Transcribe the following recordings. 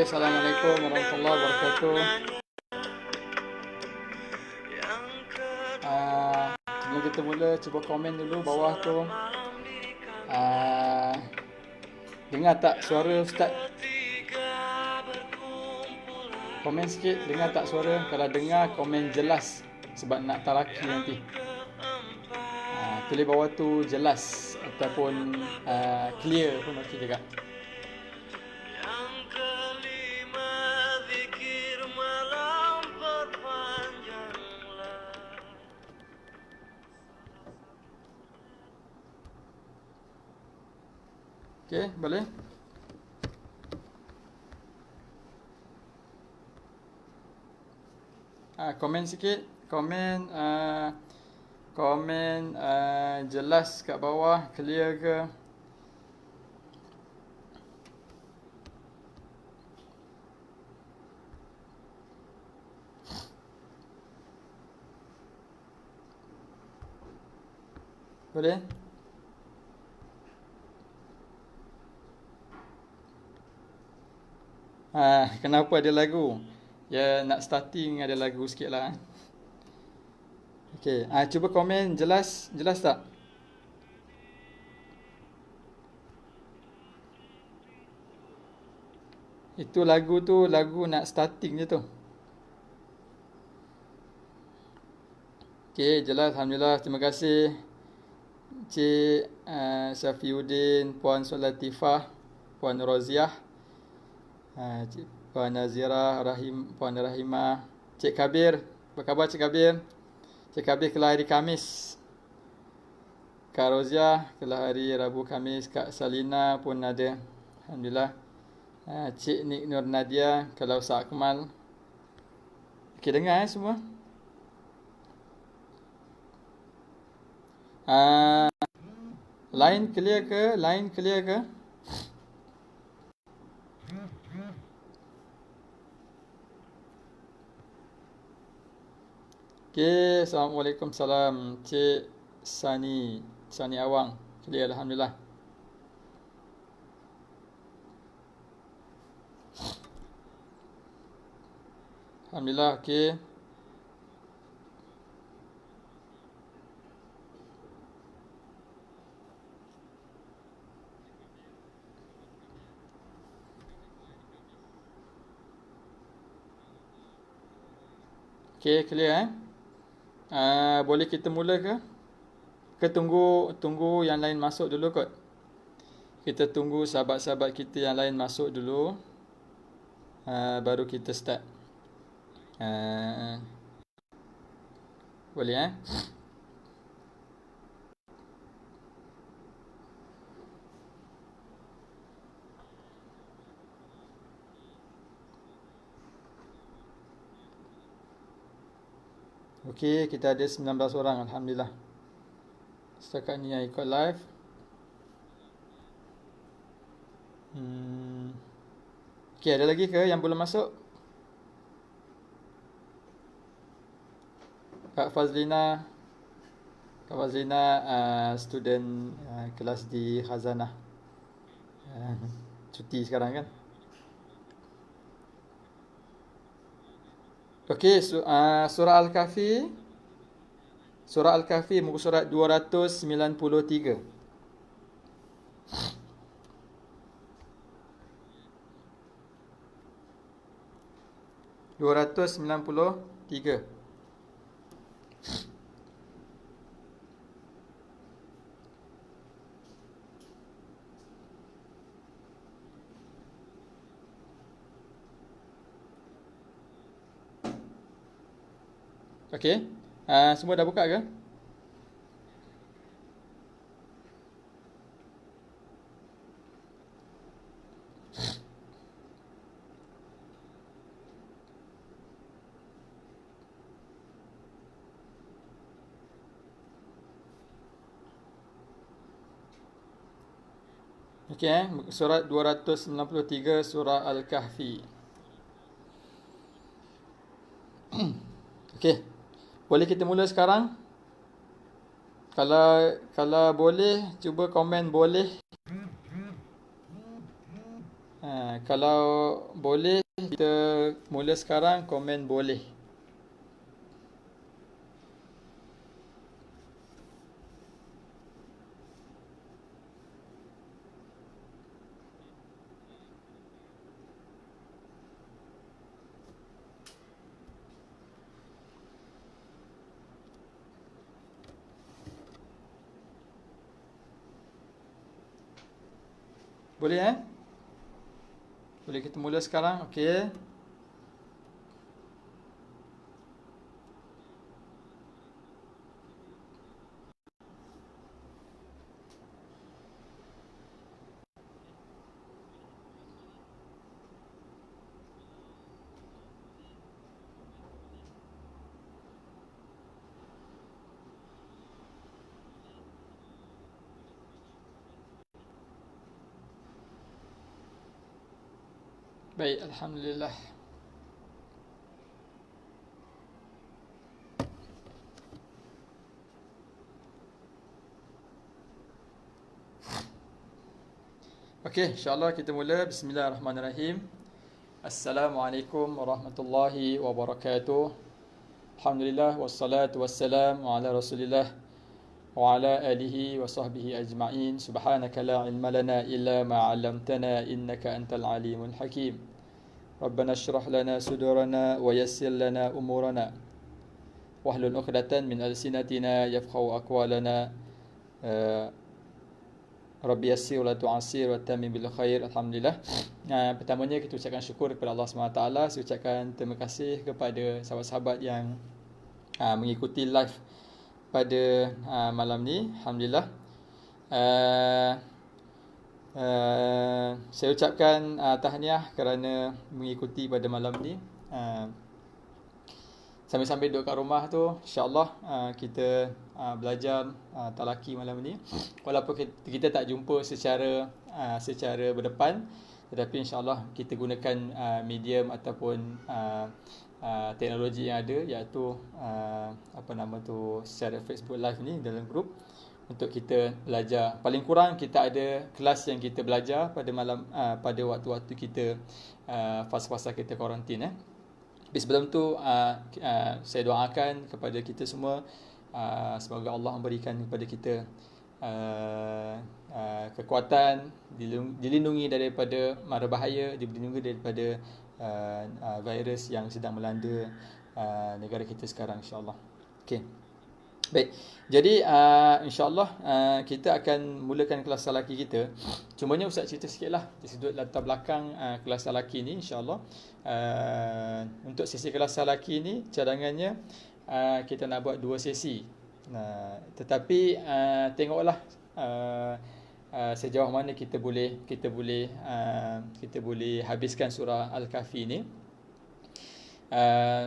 Assalamualaikum warahmatullahi wabarakatuh. Sebelum kita mula, cuba komen dulu bawah tu. Dengar tak suara Ustaz? Komen sikit, dengar tak suara? Kalau dengar, komen jelas sebab nak talaki nanti. Tulis bawah tu jelas ataupun clear pun okey juga. Okey, boleh? Komen sikit, komen jelas kat bawah, clear ke? Boleh? Kenapa ada lagu? Ya, nak starting ada lagu sikit lah. Okey, cuba komen jelas tak? Itu lagu tu, lagu nak starting je tu. Okey, jelas, alhamdulillah, terima kasih Cik Syafiuddin, Puan Solatifah, Puan Roziah, Puan Nazira, Puan Rahimah, Cik Kabir. Apa khabar Cik Kabir? Cik Kabir kelah hari Khamis. Kak Roziah kelah hari Rabu Khamis. Kak Salina pun ada. Alhamdulillah. Cik Nik Nur Nadia kelah Ustaz Akmal. Okey, dengar semua. Line clear ke? Line clear ke? Okey, Assalamualaikum. Salam Cik Sani Awang. Clear, Alhamdulillah. Alhamdulillah, okey. Okey, clear boleh kita mula ke? Ke tunggu yang lain masuk dulu kot. Kita tunggu sahabat-sahabat kita yang lain masuk dulu. Baru kita start. Boleh Okey, kita ada 19 orang, Alhamdulillah. Setakat ni yang ikut live. Okey, ada lagi ke yang belum masuk? Kak Fazlina, student kelas di Khazanah. Cuti sekarang kan? Okey, surah Al-Kahfi. Surah Al-Kahfi muka surat 293. Tiga. Okey. Semua dah buka ke? Okey, surat 293 surah Al-Kahfi. Okey. Boleh kita mula sekarang? Kalau boleh, cuba komen boleh. Kalau boleh, kita mula sekarang, komen boleh. Boleh Boleh kita mula sekarang, okey. Baik, Alhamdulillah. Okey, insyaAllah kita mula. Bismillahirrahmanirrahim. Assalamualaikum warahmatullahi wabarakatuh. Alhamdulillah, wassalatu wassalamu ala rasulillah wa ala alihi wa sahbihi ajma'in. Subhanaka la ilma lana illa ma 'allamtana innaka antal alimul hakim. Rabbana shrah lana sudurana wa yassir lana umurana wahlul 'uqdatan min alsinatina yafqahu aqwalana. Rabbi yassir wa la tu'assir wa tamim bil khair. Alhamdulillah. Pertamanya kita ucapkan syukur kepada Allah SWT. Saya ucapkan terima kasih kepada sahabat-sahabat yang mengikuti live pada malam ni. Alhamdulillah. Uh, saya ucapkan tahniah kerana mengikuti pada malam ni. Sambil-sambil duduk kat rumah tu, insyaAllah kita belajar talaki malam ni. Walaupun kita tak jumpa secara berdepan, tetapi insyaAllah kita gunakan medium ataupun teknologi yang ada, iaitu secara Facebook Live ni dalam grup, untuk kita belajar. Paling kurang kita ada kelas yang kita belajar pada malam, pada waktu-waktu kita fasa-fasa kita kuarantin. Tapi sebelum tu saya doakan kepada kita semua, semoga Allah memberikan kepada kita kekuatan, dilindungi daripada mara bahaya, dilindungi daripada virus yang sedang melanda negara kita sekarang, insya-Allah. Okey. Baik. Jadi insya-Allah kita akan mulakan kelas salaki kita. Cumanya Ustaz cerita sikitlah dari sudut latar belakang kelas salaki ni, insya-Allah. Untuk sesi kelas salaki ni cadangannya kita nak buat 2 sesi. Tetapi tengoklah sejauh mana kita boleh habiskan surah Al-Kahfi ni.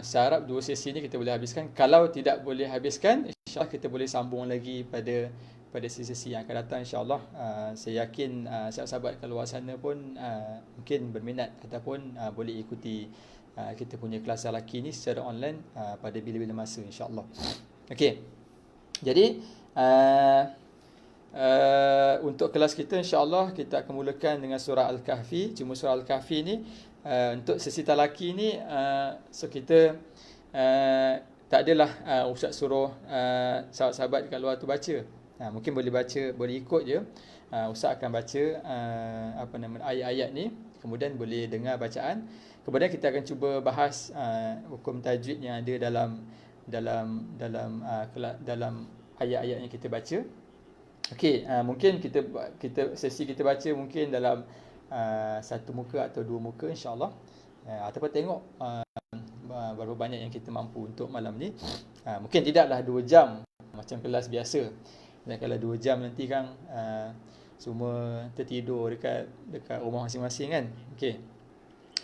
Saya harap 2 sesi ni kita boleh habiskan. Kalau tidak boleh habiskan, insyaAllah kita boleh sambung lagi pada sesi yang akan datang, insyaAllah. Saya yakin sahabat-sahabat kat luar sana pun mungkin berminat ataupun boleh ikuti kita punya kelas salaki ni secara online pada bila-bila masa, insyaAllah. Okey. Jadi untuk kelas kita, insyaAllah kita akan mulakan dengan surah Al-Kahfi. Cuma surah Al-Kahfi ni untuk sesi talaki ni, so kita tak adalah Ustaz suruh sahabat-sahabat kat luar tu baca. Mungkin boleh baca, boleh ikut je. Ustaz akan baca ayat-ayat ni, kemudian boleh dengar bacaan. Kemudian kita akan cuba bahas hukum tajwid yang ada dalam ayat-ayat yang kita baca. Okey, mungkin kita sesi kita baca mungkin dalam 1 muka atau 2 muka, insya-Allah. Ataupun tengok berapa banyak yang kita mampu untuk malam ni. Mungkin tidaklah 2 jam macam kelas biasa. Dan kalau 2 jam nanti kan semua tertidur dekat rumah masing-masing kan. Okey.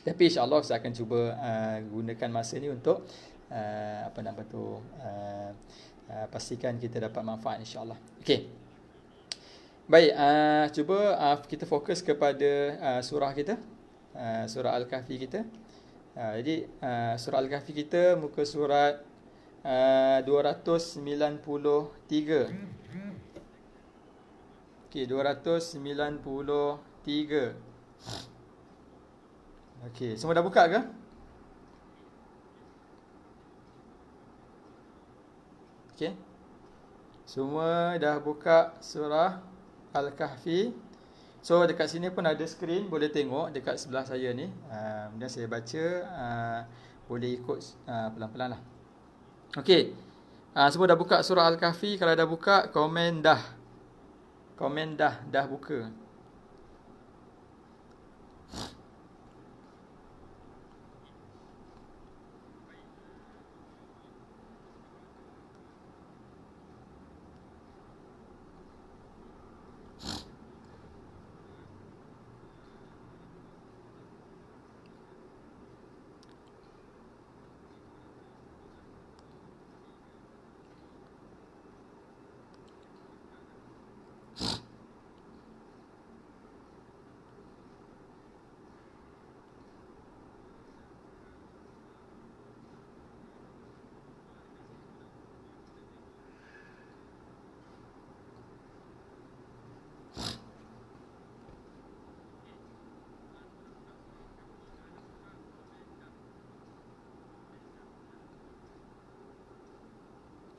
Tapi insya-Allah saya akan cuba gunakan masa ni untuk pastikan kita dapat manfaat, insya-Allah. Okey. Baik, cuba kita fokus kepada surah kita, surah Al-Kahfi kita. Jadi surah Al-Kahfi kita muka surat 293. Okey, 293. Okey, semua dah buka ke? Okey. Semua dah buka surah Al-Kahfi. So dekat sini pun ada skrin, boleh tengok dekat sebelah saya ni. Kemudian saya baca, boleh ikut pelan-pelan lah. Okey. Semua dah buka surah Al-Kahfi. Kalau dah buka, komen dah. Komen dah buka.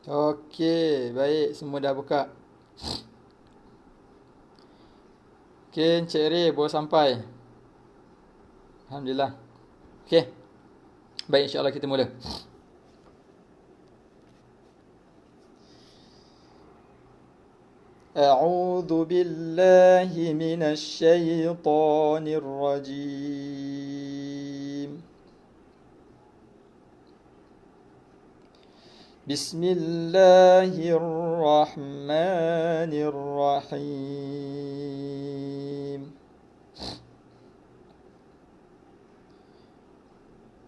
Okey, baik, semua dah buka. Okey, Encik Ray baru sampai. Alhamdulillah. Okey. Baik, insya-Allah kita mula. A'udzu billahi minasy syaithanir rajim. Bismillahirrahmanirrahim.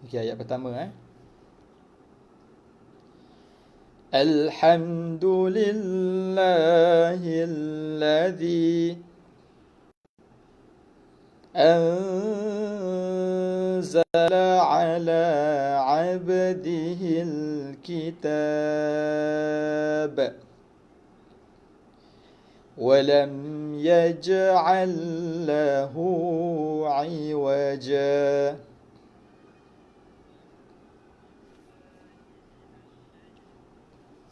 Okey, ayat pertama. Alhamdulillahilladzi anzala ala abdihil kitab walam yaj'al lahu 'iwaja.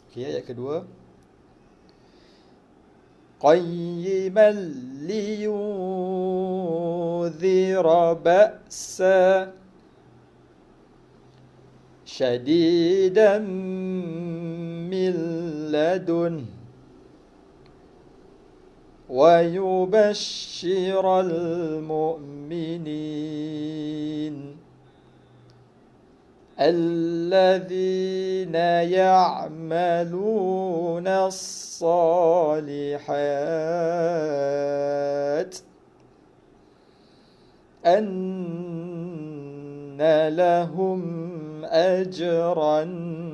Okey, ayat kedua. Qayyiman liyunzira ba'sa syadidan min ladun wa yubashshiral mu'minin الذين يعملون الصالحات أن لهم أجرا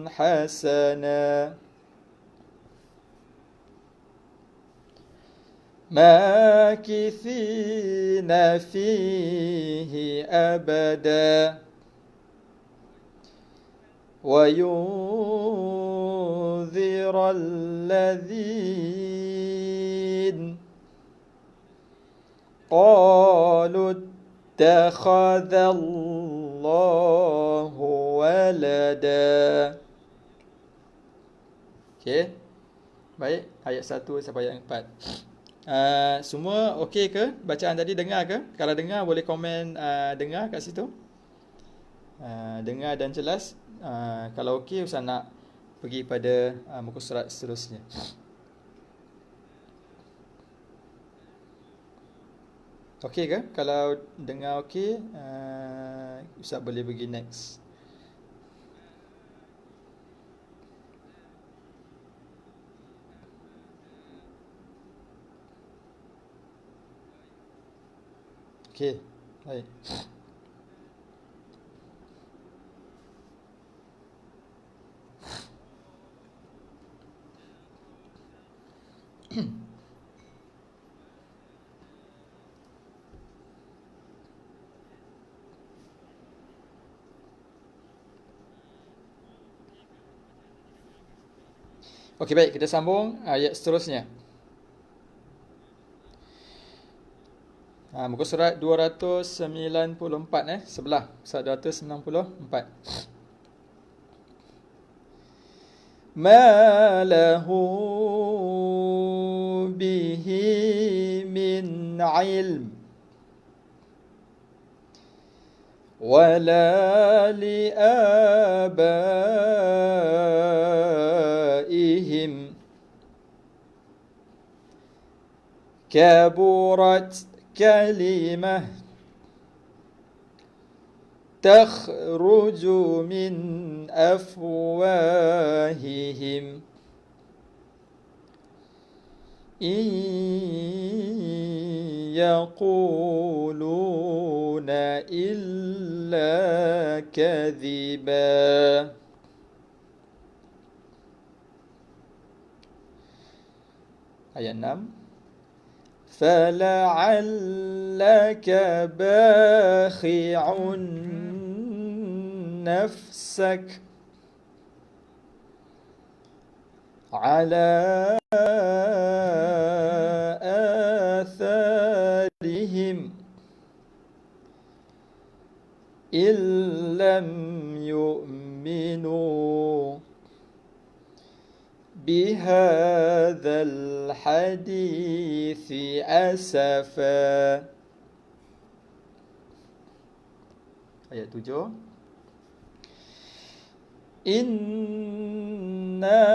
حسنا ماكثين فيه أبدا وينذر الذين قالوا اتخذ الله ولدا. Okey. Baik, ayat 1 sampai ayat 4. Semua okey ke? Bacaan tadi dengar ke? Kalau dengar boleh komen dengar kat situ. Dengar dan jelas. Kalau okey, Ustaz nak pergi pada muka surat seterusnya. Okey ke? Kalau dengar okey, Ustaz boleh pergi next. Okey, baik. Okey, baik, kita sambung ayat seterusnya. Muka surat 294 sebelah surat 294. Ma lahu bihi min ilm wala li abaihim kaburat kalimah takhruju min afwahihim in yaquluna illa kadhiba. Ayat 6. فَلَعَلَّكَ بَاخِعٌ نَفْسَكَ عَلَى آثَارِهِمْ إِن لَّمْ يُؤْمِنُوا بهذا الحديث أسفا. Ayat 7. Inna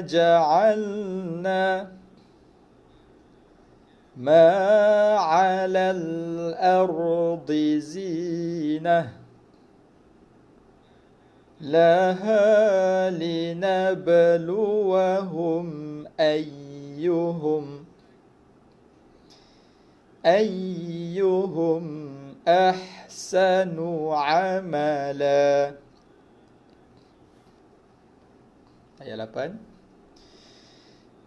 ja'alna ma 'alal ardi zinah لها لنبلوهم أيهم أحسن عملا. Ayat 8.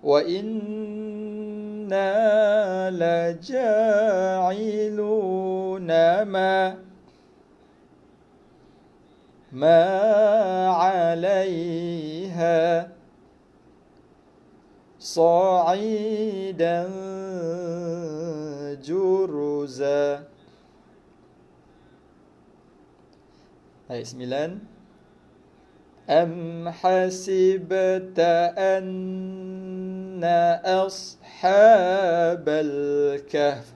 وَإِنَّا لَجَاعِلُونَ مَا عَلَيْهَا صَعِيدًا جُرُزًا. Ayat 9. أَمْ حَسِبْتَ أَنَّ أَصْحَابَ الْكَهْفِ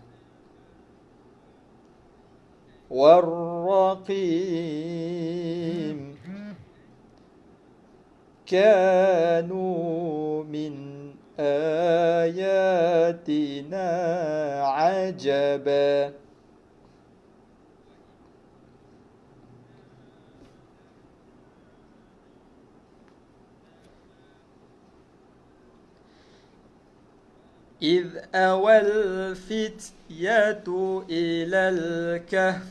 وَالرَّقِيمِ كَانُوا مِنْ آيَاتِنَا عَجَبًا. إِذْ أَوَى الْفِتْيَةُ إِلَى الْكَهْفِ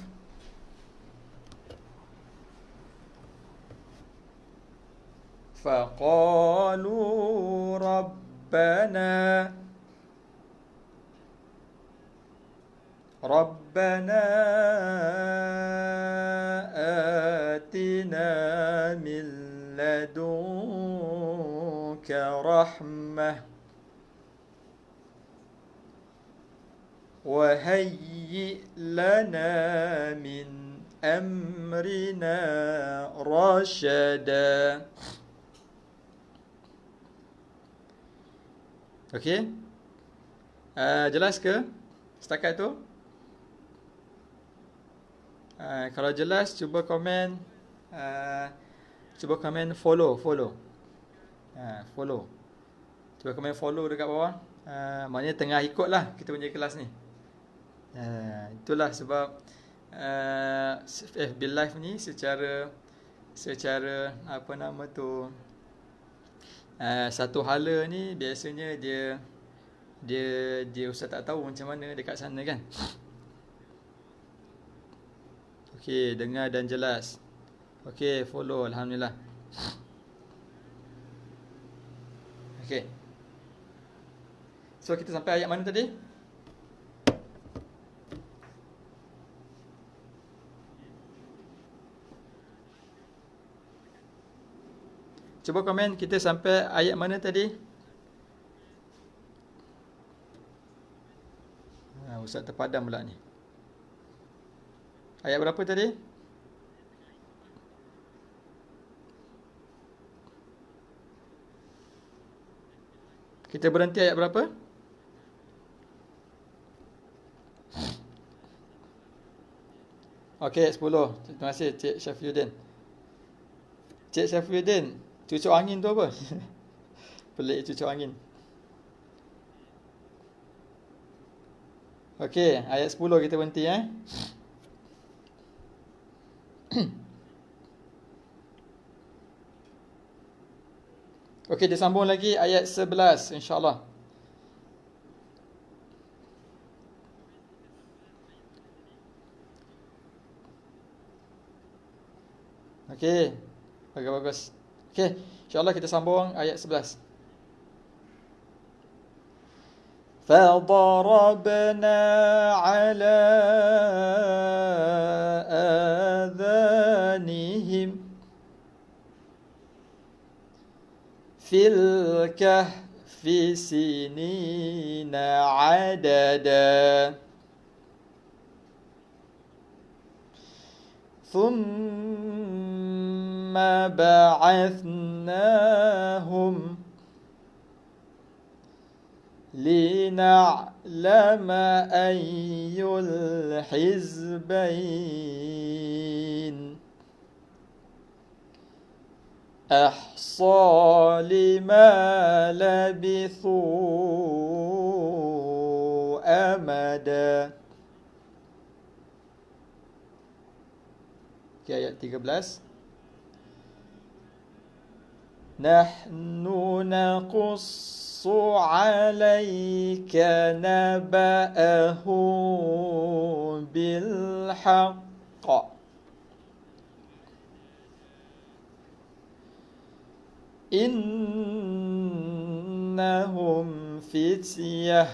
فَقَالُوا رَبَّنَا آتِنَا مِن لَّدُنكَ رَحْمَةً وَهَيِّئْ لَنَا مِنْ أَمْرِنَا رَشَدًا. Okey? Jelas ke setakat tu? Kalau jelas, cuba komen. Cuba komen follow. Follow. Cuba komen follow dekat bawah. Maknanya tengah ikut lah kita punya kelas ni. Itulah sebab FB Live ni secara apa nama tu, satu hala ni biasanya dia ustaz tak tahu macam mana dekat sana kan. Okey, dengar dan jelas. Okey, follow, alhamdulillah. Okey. So kita sampai ayat mana tadi? Cuba komen kita sampai ayat mana tadi? Ustaz terpadam pula ni. Ayat berapa tadi? Kita berhenti ayat berapa? Okey, ayat 10. Terima kasih Cik Syafiuddin. Cik Syafiuddin, cucuk angin tu apa? Pelik cucuk angin. Okey, ayat 10 kita berhenti Okey, disambung lagi ayat 11 insya-Allah. Okey. Bagus. Okey, insya-Allah kita sambung ayat 11. فَضَرَبْنَا عَلَى آذَانِهِمْ فِي الْكَهْفِ سِنِينَ عَدَدًا ثُمَّ بَعَثْنَاهُمْ لِنَعْلَمَ أَيُّ الْحِزْبَيْنِ أَحْصَىٰ لِمَا لَبِثُوا أَمَدًا. Ayat 13. Nahnu naqussu alayka naba'ahu bil haqq. Innahum fityah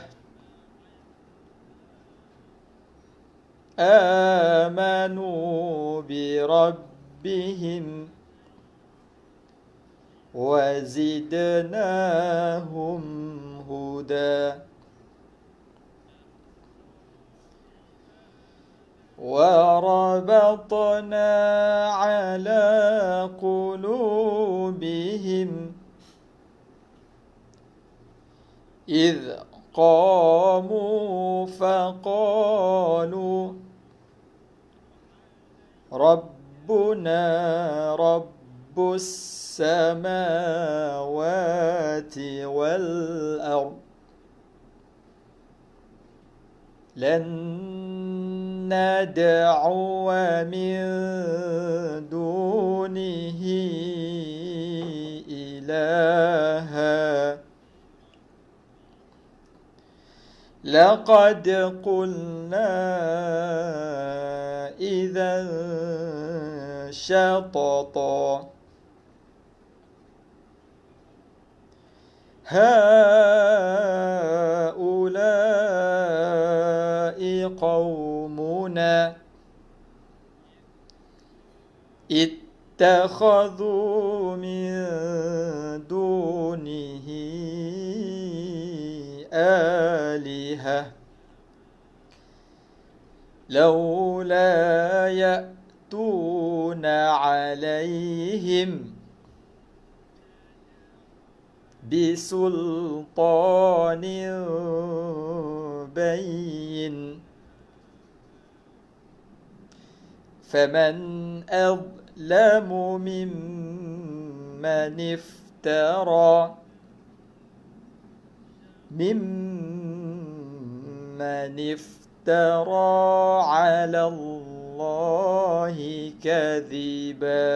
amanu bi rabbihim وزدناهم هدى وربطنا على قلوبهم إذ قاموا فقالوا ربنا رب السماوات والأرض لن ندعو من دونه إلها لقد قلنا إذا شططا هؤلاء قومنا اتخذوا من دونه آلهة لولا يأتون عليهم بسلطان بين فمن أظلم ممن افترى على الله كذبا.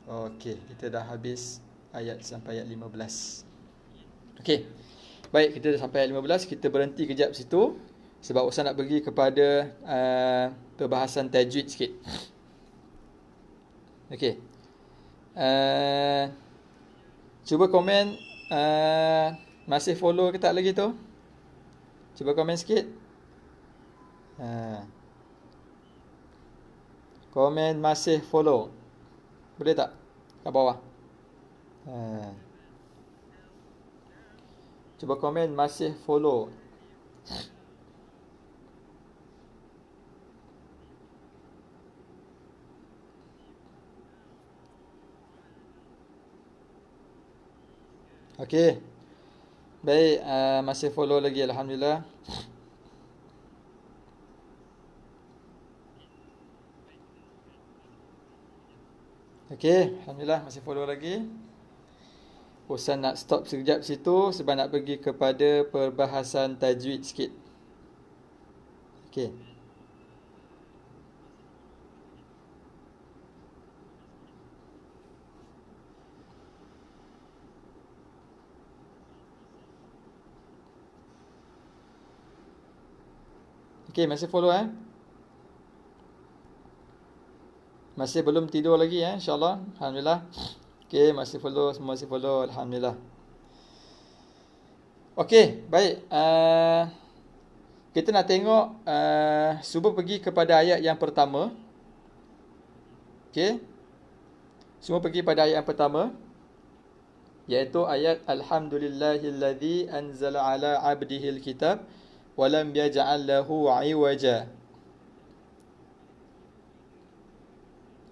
Okey, kita dah habis ayat sampai ayat 15. Okey. Baik, kita dah sampai ayat 15, kita berhenti kejap situ sebab Ustaz nak pergi kepada perbahasan tajwid sikit. Okey. Cuba komen masih follow ke tak lagi tu? Cuba komen sikit. Komen masih follow. Boleh tak? Kat bawah. Cuba komen masih follow. Okey. Baik, masih follow lagi, alhamdulillah. Okey, alhamdulillah masih follow lagi. Ustaz nak stop sekejap situ sebab nak pergi kepada perbahasan tajwid sikit. Okey. Okey, masih follow Masih belum tidur lagi insya-Allah. Alhamdulillah. Okey, masih follow, semua masih follow, alhamdulillah. Okey, baik. Kita nak tengok cuba pergi kepada ayat yang pertama. Okey. Semua pergi pada ayat yang pertama, iaitu ayat alhamdulillahilladzi anzala ala 'abdihil kitab wa lam yaj'al lahu 'iwaja.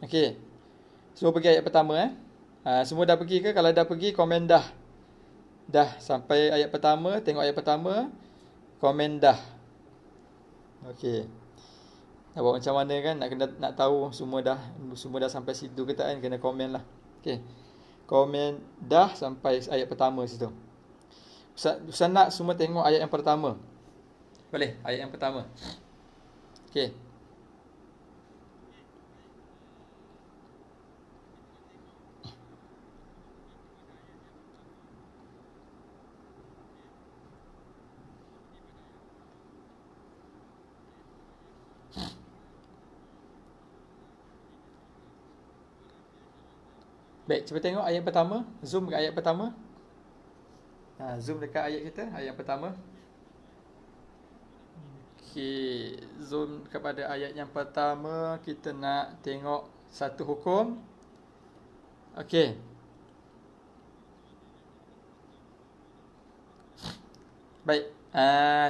Okey. Semua pergi ayat pertama semua dah pergi ke? Kalau dah pergi, komen dah. Dah sampai ayat pertama, tengok ayat pertama, komen dah. Okey. Nak buat macam mana kan? Nak tahu semua dah sampai situ ke tak kan? Kena komen lah. Okey. Komen dah sampai ayat pertama situ. Ustaz nak semua tengok ayat yang pertama. Boleh? Ayat yang pertama. Okey. Baik, cuba tengok ayat pertama. Zoom ke ayat pertama. Zoom dekat ayat kita, ayat pertama. Okey, zoom kepada ayat yang pertama. Kita nak tengok satu hukum. Okey. Baik.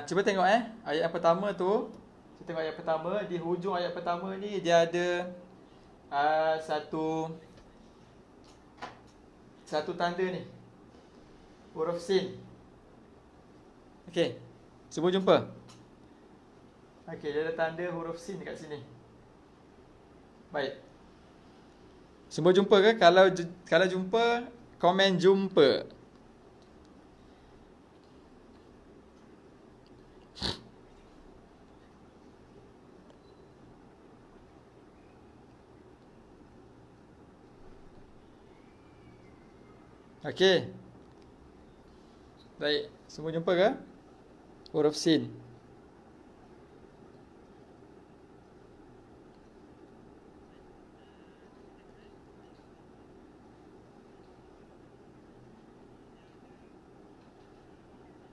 Cuba tengok ayat yang pertama tu. Kita tengok ayat pertama. Di hujung ayat pertama ni dia ada satu tanda ni. Huruf sin. Okey. Semua jumpa? Okey, dia ada tanda huruf sin dekat sini. Baik. Semua jumpa ke? Kalau jumpa, komen jumpa. Okey. Baik, semua jumpa ke? Huruf sin.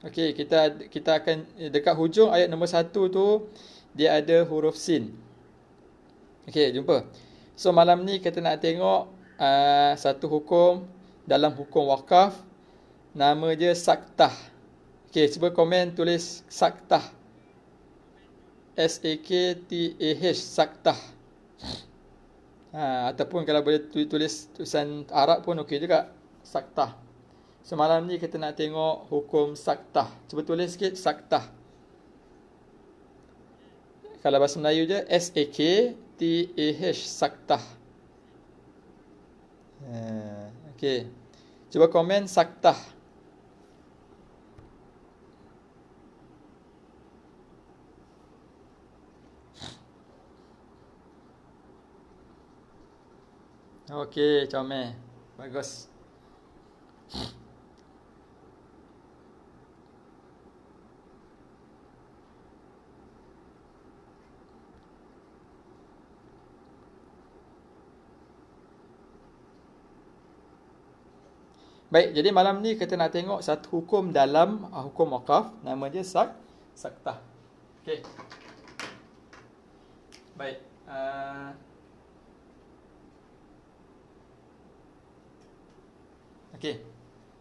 Okey, kita akan dekat hujung ayat nombor 1 tu dia ada huruf sin. Okey, jumpa. So malam ni kita nak tengok satu hukum dalam hukum wakaf, nama dia saktah. Okey, cuba komen tulis saktah. S-A-K-T-A-H, saktah. Ataupun kalau boleh tulis tulisan Arab pun okey juga, saktah. So malam ni kita nak tengok hukum saktah. Cuba tulis sikit saktah. Kalau bahasa Melayu je S-A-K-T-A-H, saktah. Okey. Cuba komen saktah. Okey, comel. Bagus. Baik, jadi malam ni kita nak tengok satu hukum dalam hukum wakaf, nama dia saktah. Okey. Baik. Okey.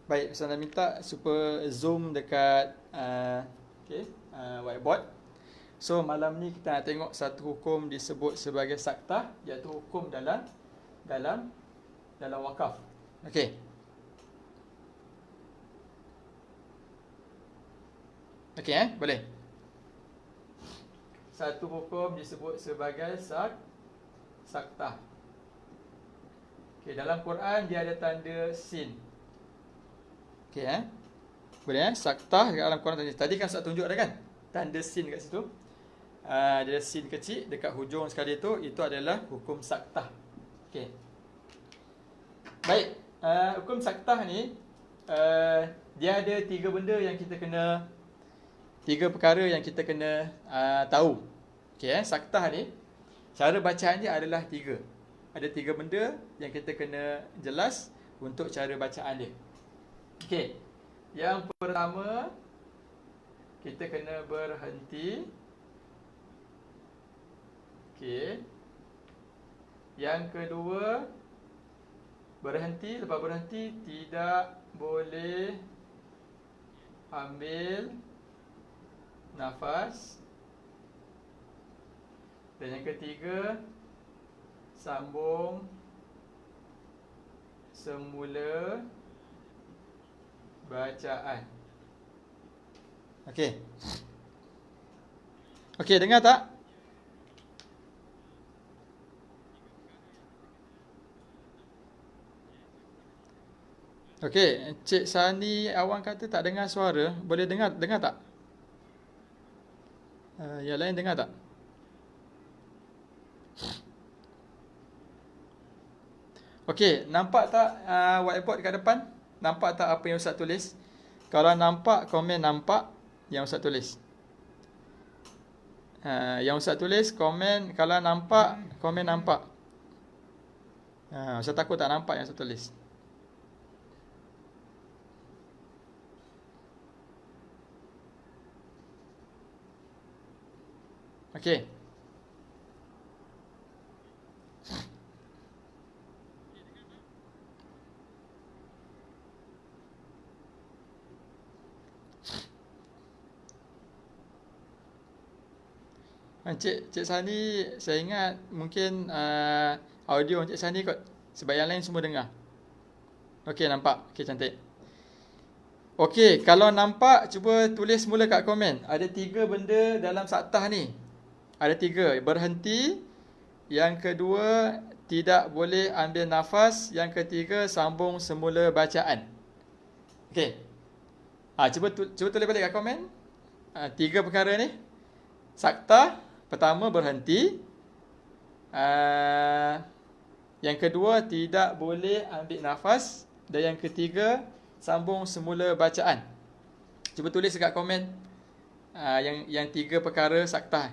Baik, saya nak minta supaya zoom dekat whiteboard. So malam ni kita nak tengok satu hukum disebut sebagai saktah, iaitu hukum dalam wakaf. Okey. Okey, boleh. Satu hukum disebut sebagai saktah. Okey, dalam Quran dia ada tanda sin. Okey, boleh saktah dalam Quran tanda. Tadi kan saya tunjuk ada kan? Tanda sin kat situ. Dia ada sin kecil dekat hujung sekali tu, itu adalah hukum saktah. Okey. Baik, hukum saktah ni dia ada tiga perkara yang kita kena tahu. Okey, saktah ni cara bacaan dia adalah tiga. Ada tiga benda yang kita kena jelas untuk cara bacaan dia. Okey. Yang pertama, kita kena berhenti. Okey. Yang kedua, lepas berhenti tidak boleh ambil nafas. Dan yang ketiga, sambung semula bacaan. Okey. Okey, dengar tak? Okey, Cik Sani awang kata tak dengar suara. Boleh dengar tak? Yang lain dengar tak? Okey, nampak tak whiteboard kat depan? Nampak tak apa yang Ustaz tulis? Kalau nampak, komen nampak yang Ustaz tulis. Yang Ustaz tulis, komen. Kalau nampak, komen nampak. Saya takut tak nampak yang saya tulis. Okey. Cik Sani, saya ingat mungkin audio Cik Sani kot. Sebab yang lain semua dengar. Okey, nampak. Okey, cantik. Okey, kalau nampak, cuba tulis mula kat komen. Ada 3 benda dalam saktah ni. Ada 3. Berhenti. Yang kedua, tidak boleh ambil nafas. Yang ketiga, sambung semula bacaan. Okey. Cuba tulis balik kat komen. 3 perkara ni. Saktah. Pertama, berhenti. Yang kedua, tidak boleh ambil nafas. Dan yang ketiga, sambung semula bacaan. Cuba tulis dekat komen yang 3 perkara saktah.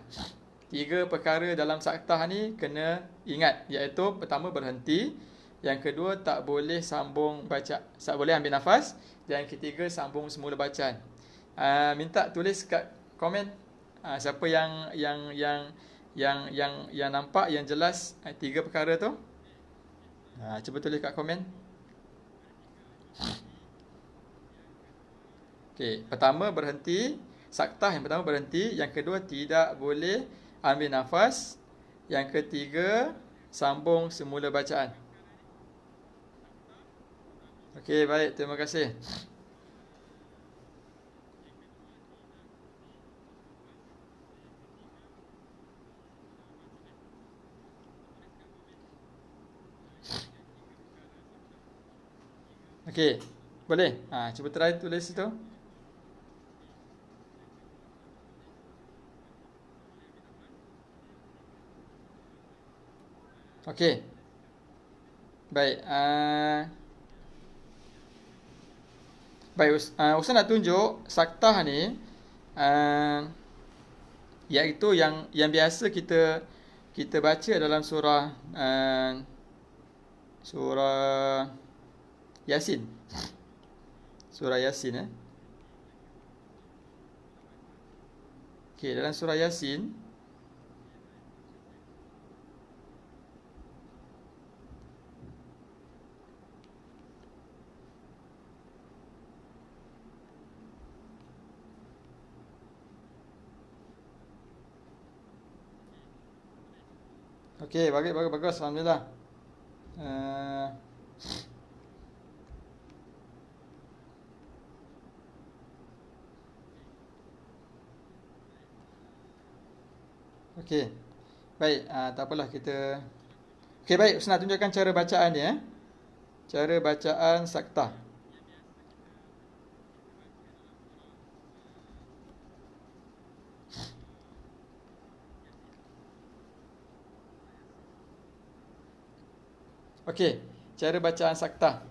3 perkara dalam saktah ni kena ingat, iaitu pertama berhenti, yang kedua tak boleh sambung baca, tak boleh ambil nafas, dan yang ketiga sambung semula bacaan. Minta tulis kat komen siapa yang nampak yang jelas 3 perkara tu. Cuba tulis kat komen. Okey, pertama berhenti, saktah yang pertama berhenti, yang kedua tidak boleh ambil nafas, yang ketiga sambung semula bacaan. Okey, baik, terima kasih. Okey, boleh? Cuba try tulis itu. Okey. Baik. Baik, Ustaz nak tunjuk saktah ni iaitu yang biasa kita baca dalam surah surah Yasin. Surah Yasin Okey, dalam surah Yasin Okey, bagus. Alhamdulillah. Okey. Baik, tak apalah kita. Okey, baik, Ustaz nak tunjukkan cara bacaan dia. Cara bacaan saktah. Okey, cara bacaan saktah.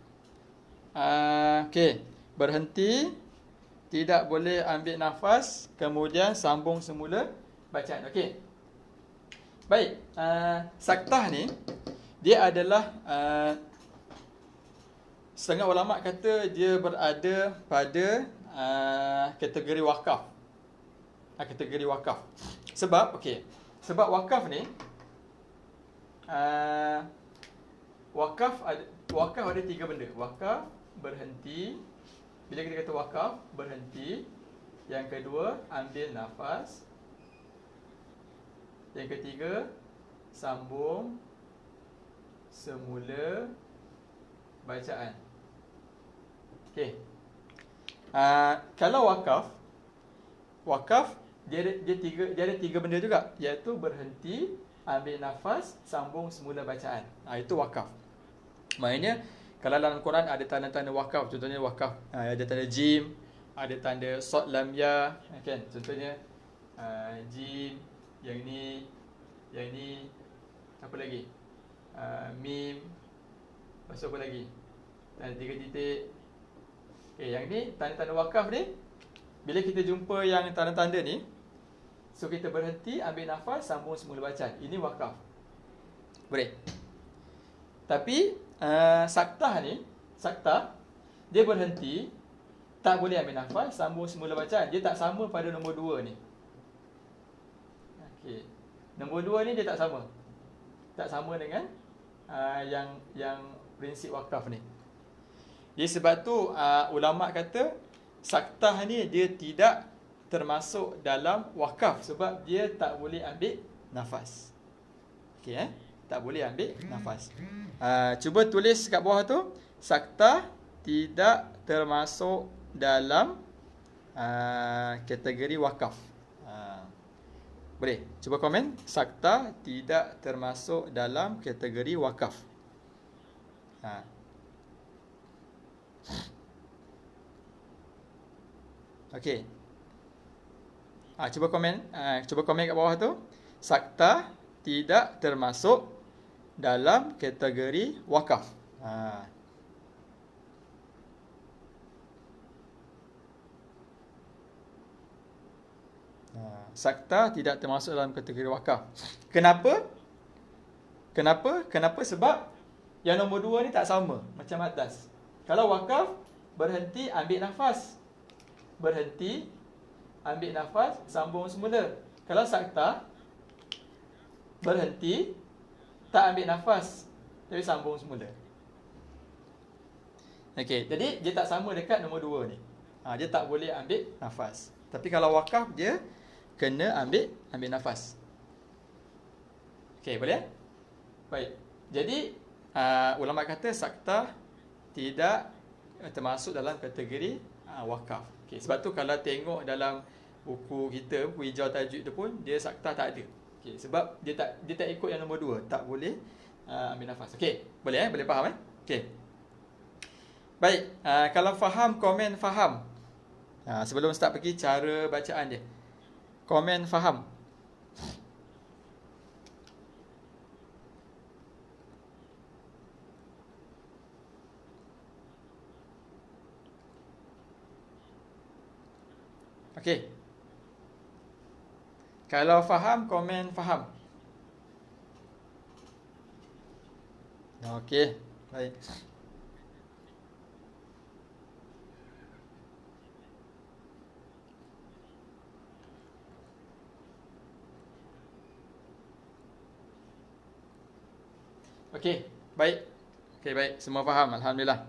Okey, berhenti, tidak boleh ambil nafas, kemudian sambung semula bacaan. Okey. Baik, saktah ni dia adalah setengah ulama kata dia berada pada kategori wakaf. Kategori wakaf. Sebab wakaf ni wakaf ada 3 benda. Wakaf, berhenti. Bila kita kata wakaf, berhenti. Yang kedua, ambil nafas. Yang ketiga, sambung semula bacaan. Okey. Kalau wakaf dia ada 3 benda juga, iaitu berhenti, ambil nafas, sambung semula bacaan. Itu wakaf. Maknanya kalau dalam Quran ada tanda-tanda wakaf, contohnya wakaf ada tanda jim, ada tanda sod lam ya, kan? Contohnya jim, yang ni apa lagi? Mim, lepas tu apa lagi? Tanda 3 titik. Yang ni tanda-tanda wakaf ni, bila kita jumpa yang tanda-tanda ni, so kita berhenti, ambil nafas, sambung semula bacaan. Ini wakaf. Boleh. Tapi saktah ni, saktah dia berhenti, tak boleh ambil nafas, sambung semula bacaan. Dia tak sama pada nombor 2 ni. Okey. Nombor 2 ni dia tak sama. Tak sama dengan yang prinsip wakaf ni. Jadi sebab tu ulama kata saktah ni dia tidak termasuk dalam wakaf sebab dia tak boleh ambil nafas. Okey tak boleh ambil nafas. Cuba tulis kat bawah tu, saktah tidak termasuk dalam kategori wakaf. Boleh cuba komen, saktah tidak termasuk dalam kategori wakaf. Okey. Cuba komen kat bawah tu, saktah tidak termasuk dalam kategori wakaf. Saktah tidak termasuk dalam kategori wakaf. Kenapa? Kenapa? Sebab yang nombor 2 ni tak sama macam atas. Kalau wakaf, berhenti, ambil nafas. Berhenti, ambil nafas, sambung semula. Kalau saktah, berhenti, tak ambil nafas, tapi sambung semula. Okey, jadi dia tak sama dekat nombor 2 ni. Dia tak boleh ambil nafas. Tapi kalau wakaf, dia kena ambil nafas. Okey, boleh? Baik. Jadi ulama kata saktah tidak termasuk dalam kategori wakaf. Okey, sebab tu kalau tengok dalam buku kita, buku hijau tajwid tu pun dia saktah tak ada. Okey, sebab dia tak ikut yang nombor 2, tak boleh ambil nafas. Okey, boleh boleh faham Okey. Baik, kalau faham, komen faham. Sebelum start pergi cara bacaan dia. Komen faham. Okey. Kalau faham, komen faham. Okey, baik. Okey, baik. Okey, baik. Semua faham, alhamdulillah.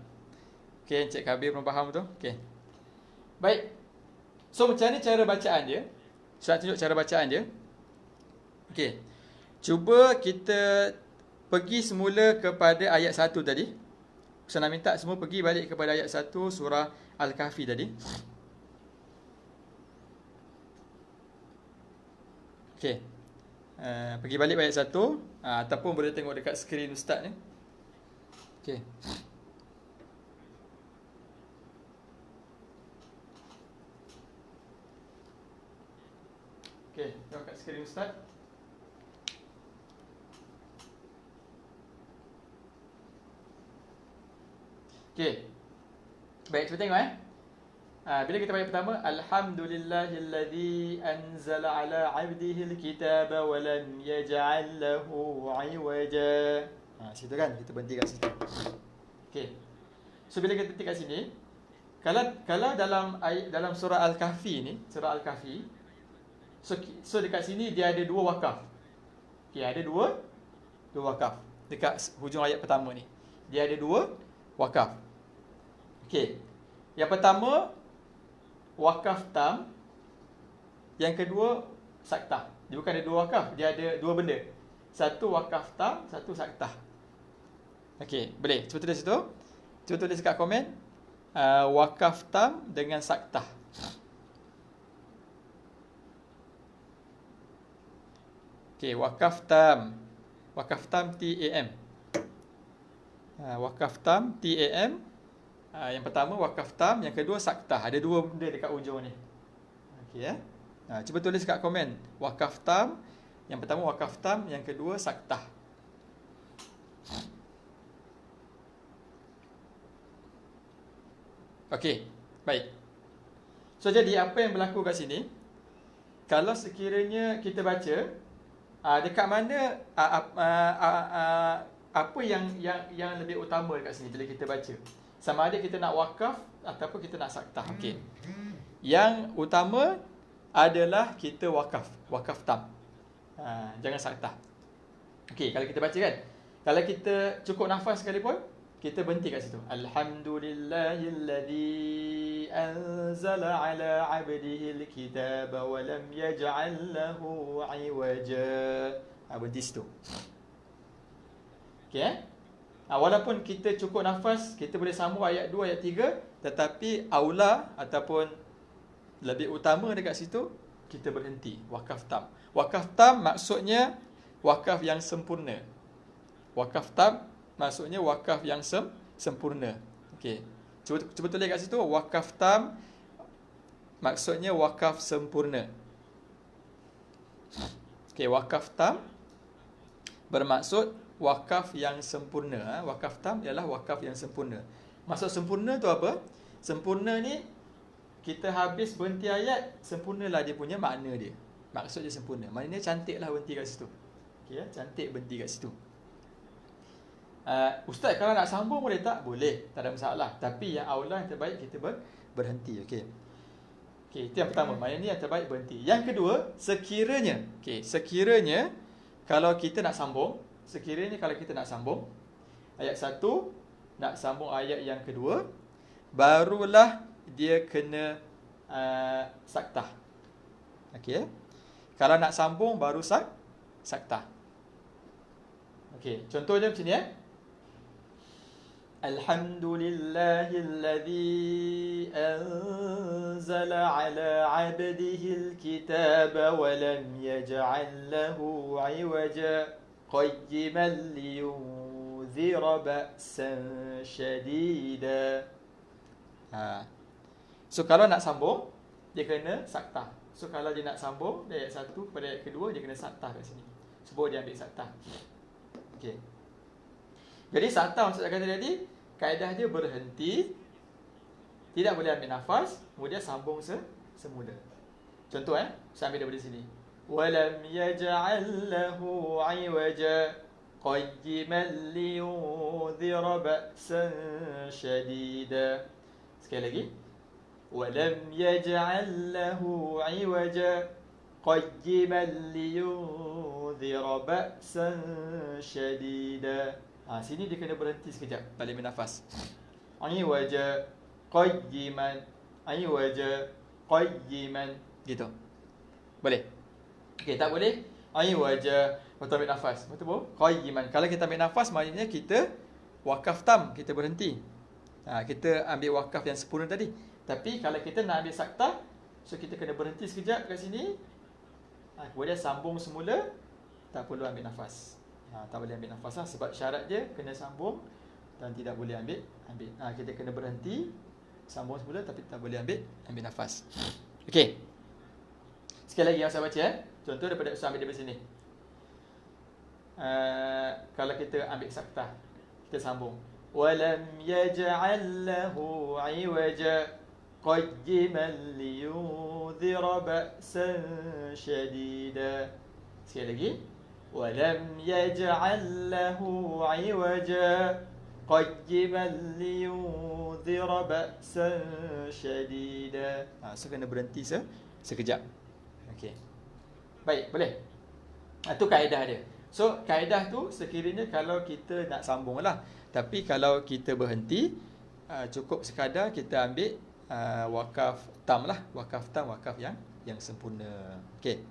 Okey, Encik Kabir pun faham tu. Okey. Baik. So, macam ni cara bacaan dia. Saya tunjuk cara bacaan dia. Okey. Cuba kita pergi semula kepada ayat 1 tadi. Saya nak minta semua pergi balik kepada ayat 1 surah Al-Kahfi tadi. Okey. Pergi balik ayat 1 ataupun boleh tengok dekat skrin ustaz ni. Okey. Okey, tengok kat skrin ustaz. Okey. Baik, cuba tengok bila kita baca pertama, alhamdulillahilladzi anzala ala 'abdihi alkitaba wa lam yaj'al lahu 'iwaja. Situ kan kita berhenti kat situ. Okey. So bila kita berhenti kat sini, kalau dalam surah Al-Kahfi ni, surah Al-Kahfi, so dekat sini dia ada 2 wakaf. Okey, ada 2 wakaf dekat hujung ayat pertama ni. Dia ada 2 wakaf. Okey. Yang pertama wakaf tam, yang kedua saktah. Dia bukan ada 2 wakaf, dia ada 2 benda. Satu wakaf tam, satu saktah. Okey, boleh. Cuba tulis situ. Cuba tulis kat komen wakaf tam dengan saktah. Okey, wakaf tam. Wakaf tam TAM. Wakaf tam TAM. Yang pertama wakaf tam, yang kedua saktah. Ada 2 benda dekat ujung ni. Okey cuba tulis kat komen wakaf tam. Yang pertama wakaf tam, yang kedua saktah. Okey, baik. So jadi apa yang berlaku kat sini? Kalau sekiranya kita baca dekat mana apa yang lebih utama dekat sini bila kita baca? Sama ada kita nak wakaf ataupun kita nak saktah. Okey. Yang utama adalah kita wakaf tam. Jangan saktah. Okey, kalau kita baca kan, kalau kita cukup nafas sekalipun, kita berhenti kat situ. Alhamdulillahilladzi anzala ala 'abdihi alkitaba wa lam yaj'al lahu 'iwaja. Berhenti situ. Okey. Walaupun kita cukup nafas, kita boleh sambung ayat 2, ayat 3, tetapi aula ataupun lebih utama dekat situ, kita berhenti. Wakaf tam. Wakaf tam maksudnya wakaf yang sempurna. Wakaf tam maksudnya wakaf yang sempurna. Okey. Cuba tulis kat situ, wakaf tam maksudnya wakaf sempurna. Okey, wakaf tam bermaksud wakaf yang sempurna. Wakaf tam ialah wakaf yang sempurna. Maksud sempurna tu apa? Sempurna ni, kita habis berhenti ayat, sempurnalah dia punya makna dia. Maksud dia sempurna. Maknanya cantiklah berhenti kat situ. Okey, cantik berhenti kat situ. Ustaz, kalau nak sambung boleh tak? Boleh, tak ada masalah. Tapi yang aula, yang terbaik kita berhenti. Okey. Okey, itu yang pertama. Maknanya yang terbaik berhenti. Yang kedua, sekiranya kalau kita nak sambung, ayat 1 nak sambung ayat yang kedua, barulah dia kena saktah. Okey. Kalau nak sambung baru saktah. Okey, contohnya macam ni Alhamdulillahilladzi anzala ala 'abdihi alkitaba wa lam yaj'al lahu 'iwaja qayyiman liyunzira ba'san shadida. So kalau nak sambung, dia kena saktah. So kalau dia nak sambung dari ayat 1 kepada ayat kedua, dia kena saktah kat sini. Sebab dia ambil saktah. Okey. Jadi saktah maksud saya kata tadi, kaedah dia berhenti, tidak boleh ambil nafas, kemudian sambung semula. Contoh saya ambil daripada sini. Walam yaj'al lahu 'iwaja qayyiman liyunzira ba'san shadida. Sekali lagi. Walam yaj'al lahu 'iwaja qayyiman liyunzira ba'san shadida. Sini dia kena berhenti sekejap, balik bernafas. Iwaja qayyiman, iwaja qayyiman, gitu. Boleh? Okey, tak boleh? Iwaja, betul ambil nafas. Betul? Qayyiman. Kalau kita ambil nafas, maknanya kita wakaf tam, kita berhenti. Kita ambil wakaf yang sempurna tadi. Tapi kalau kita nak ambil saktah, so kita kena berhenti sekejap kat sini. Kemudian sambung semula, tak perlu ambil nafas. Tak boleh ambil nafas sebab syarat dia kena sambung dan tidak boleh ambil. Kita kena berhenti, sambung semula tapi tak boleh ambil nafas. Okey. Sekali lagi yang saya baca contoh daripada saya ambil daripada sini. Kalau kita ambil saktah, kita sambung. Walam yaj'al lahu 'iwaja qayyiman liyunzira ba'san shadida. Sekali lagi. Walam yaj'al lahu 'iwaja qayyiman liyunzira ba'san shadida. So kena berhenti sekejap. Okey. Baik, boleh. Itu kaedah dia. So kaedah tu sekiranya kalau kita nak sambung lah. Tapi kalau kita berhenti, cukup sekadar kita ambil wakaf tam lah. Wakaf tam, wakaf yang sempurna. Okey.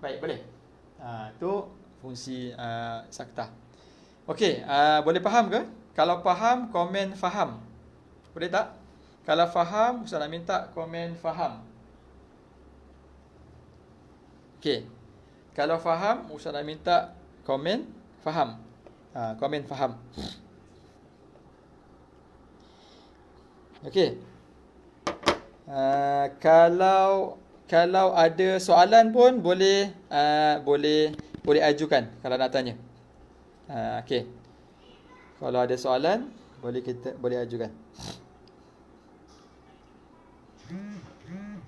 Baik, boleh. Itu fungsi saktah. Okey, boleh faham ke? Kalau faham, komen faham. Boleh tak? Kalau faham, saya nak minta komen faham. Okey. Kalau faham, saya nak minta komen faham. Komen faham. Okey. Kalau ada soalan pun boleh ajukan kalau nak tanya. Okey. Kalau ada soalan boleh ajukan.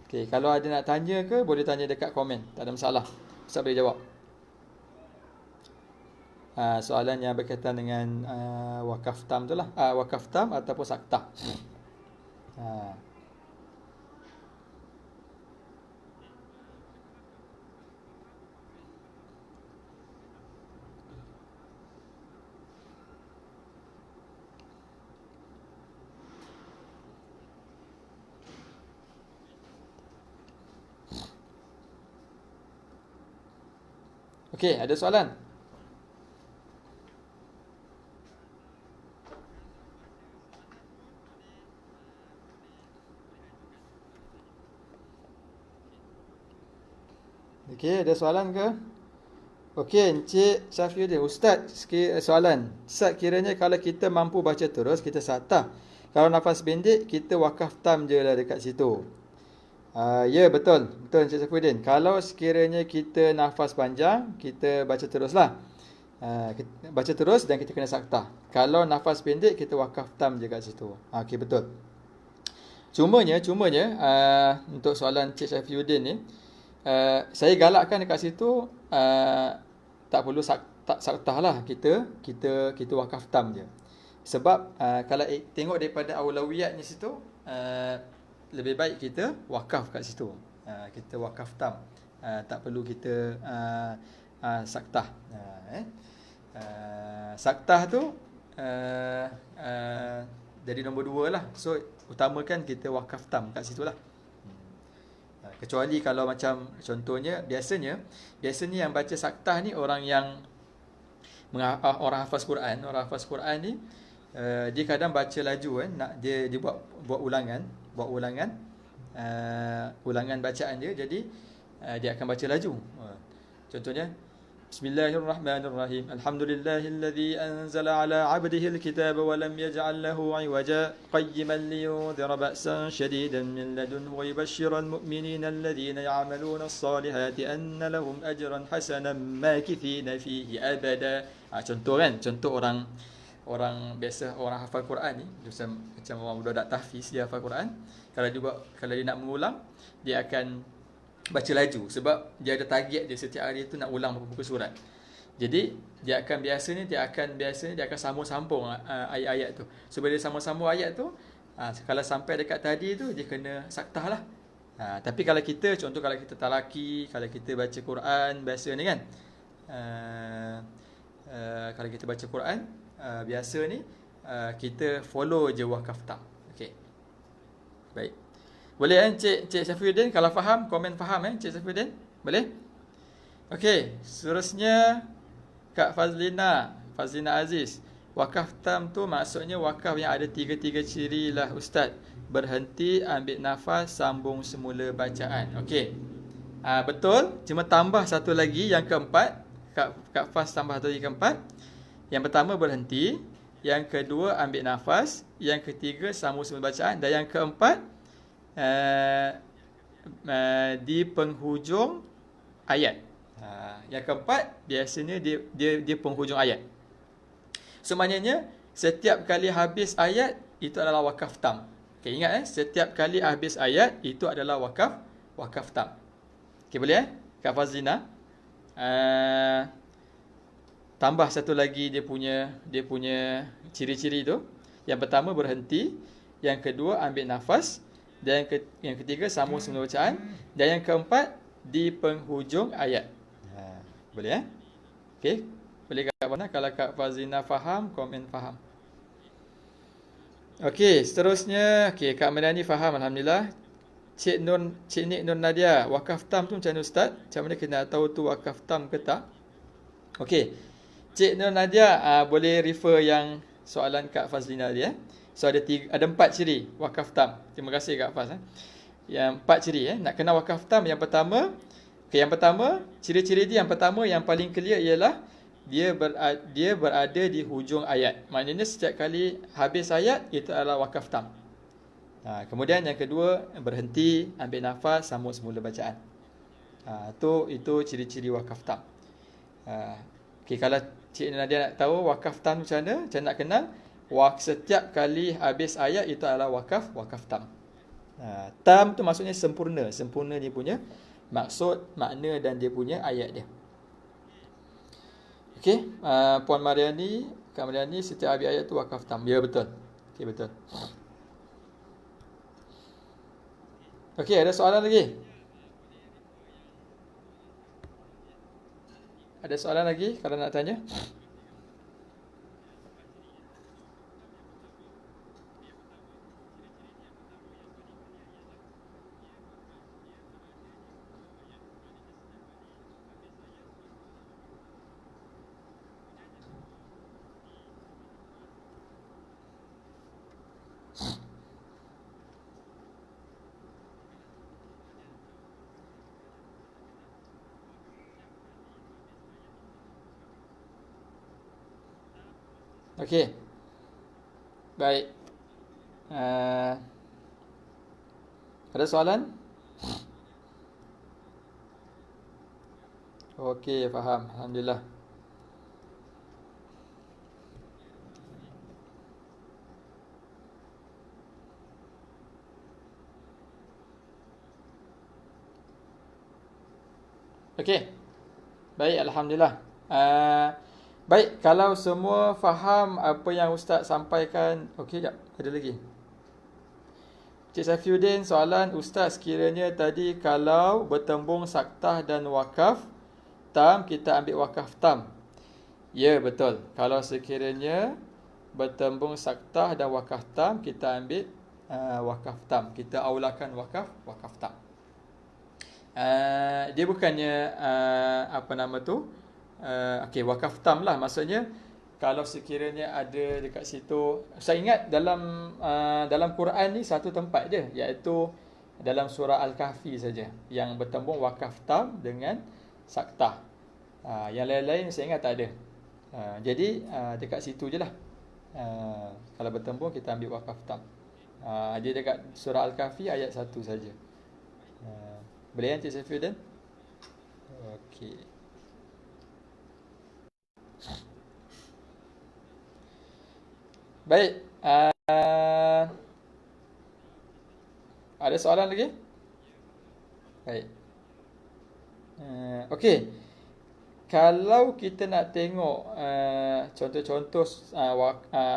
Okey, kalau ada nak tanya ke boleh tanya dekat komen, tak ada masalah. Ustaz boleh jawab. Soalan yang berkaitan dengan wakaf tam tu lah. Wakaf tam ataupun saktah. Ha. Okey, ada soalan? Okey, ada soalan ke? Okey, Encik Syafiuddin. Ustaz, soalan. Ustaz, kiranya kalau kita mampu baca terus, kita saktah. Kalau nafas pendek, kita wakaf tam je lah dekat situ. Ya, betul. Betul, Encik Syafiuddin. Kalau sekiranya kita nafas panjang, kita baca teruslah. Baca terus dan kita kena saktah. Kalau nafas pendek, kita wakaf tam je kat situ. Okey, betul. Cumanya untuk soalan Encik Syafiuddin ni, saya galakkan dekat situ tak perlu saktah lah, kita wakaf tam je. Sebab kalau tengok daripada aulawiyatnya situ, lebih baik kita wakaf kat situ. Kita wakaf tam, tak perlu kita saktah. Saktah tu jadi nombor 2 lah. So utamakan kita wakaf tam kat situ lah. Kecuali kalau macam contohnya, biasanya yang baca saktah ni orang yang orang hafaz Quran. Orang hafaz Quran ni dia kadang baca laju kan, dia buat ulangan bacaan dia, jadi dia akan baca laju. Contohnya, Bismillahirrahmanirrahim. Alhamdulillahilladzi anzala ala 'abdihi alkitaba wa lam yaj'al lahu 'iwaja qayyiman liyundhira ba'san shadidan min ladunhu wa yubashshiral mu'minina alladhina ya'maluna as-salihati anna lahum ajran hasanan makithina fihi abada. Contoh kan, contoh orang biasa, orang hafal Quran ni, macam orang budak tahfiz, dia hafal Quran. Kalau dia nak mengulang, dia akan baca laju, sebab dia ada target dia setiap hari tu nak ulang berapa surat. Jadi dia akan biasanya sambung-sambung ayat-ayat tu. So bila dia sambung-sambung ayat tu, kalau sampai dekat tadi tu, dia kena saktah lah. Tapi kalau kita, contoh kalau kita talaki, kalau kita baca Quran biasa ni kan, kalau kita baca Quran biasa ni, kita follow je wakaf tam. Okey, baik. Boleh Encik Syafiuddin? Kalau faham, komen faham Encik Syafiuddin? Boleh? Okey, seterusnya Kak Fazlina Aziz. Wakaf tam tu maksudnya wakaf yang ada 3 ciri lah Ustaz. Berhenti, ambil nafas, sambung semula bacaan. Okey, betul. Cuma tambah satu lagi, yang keempat. Kak Faz tambah satu lagi, keempat. Yang pertama berhenti, yang kedua ambil nafas, yang ketiga sambung semula bacaan, dan yang keempat di penghujung ayat. Yang keempat biasanya dia penghujung ayat. So maknanya setiap kali habis ayat itu adalah wakaf tam. Okay, ingat setiap kali habis ayat itu adalah wakaf tam. Okay, boleh Kak Fazlina? Tambah satu lagi dia punya ciri-ciri tu. Yang pertama berhenti, yang kedua ambil nafas, dan yang ketiga sambung semula bacaan, dan yang keempat di penghujung ayat. Boleh Okey, boleh Kak Fazlina? Kalau Kak Fazlina faham, komen faham. Okey, seterusnya Kak Melani faham, alhamdulillah. Cik Nik Nur Nadia, wakaf tam tu macam mana Ustaz? Macam mana kena tahu tu wakaf tam ke tak? Okey, Cik Nur Nadia, boleh refer yang soalan Kak Fazlina dia. So ada 4 ciri wakaf tam. Terima kasih Kak Faz. Yang 4 ciri nak kenal wakaf tam. Yang pertama, ciri-ciri dia yang pertama, yang paling clear ialah dia berada di hujung ayat. Maknanya setiap kali habis ayat itu adalah wakaf tam. Kemudian yang kedua, berhenti, ambil nafas, sambung semula bacaan. Itu ciri-ciri wakaf tam. Okey, kalau Cik Nadia nak tahu wakaf tam macam mana nak kenal, setiap kali habis ayat itu adalah wakaf tam. Tam tu maksudnya sempurna dia punya maksud, makna dan dia punya ayat dia. Okey, Puan Mariani, Kak Mariani, setiap habis ayat tu wakaf tam. Ya, betul. Okey, betul. Okey, ada soalan lagi? Ada soalan lagi kalau nak tanya? Okey, baik. Uh, ada soalan? Okey, faham. Alhamdulillah. Okey, baik. Alhamdulillah. Baik, kalau semua faham apa yang Ustaz sampaikan. Okey, jap. Ada lagi. Cik Safiuddin, soalan Ustaz, sekiranya tadi kalau bertembung saktah dan wakaf tam, kita ambil wakaf tam. Ya, betul. Kalau sekiranya bertembung saktah dan wakaf tam, kita ambil wakaf tam. Kita aulakan wakaf tam. Dia bukannya apa nama tu? Okey, wakaf tam lah. Maksudnya kalau sekiranya ada dekat situ, saya ingat dalam Quran ni satu tempat je, iaitu dalam surah Al-Kahfi saja yang bertembung wakaf tam dengan saktah. Yang lain-lain saya ingat tak ada. Jadi dekat situ je lah. Kalau bertembung kita ambil wakaf tam. Dia dekat surah Al-Kahfi ayat 1 saja. Boleh kan Cik Safiuddin? Okey. Baik. Ada soalan lagi? Baik. Okey. Kalau kita nak tengok contoh-contoh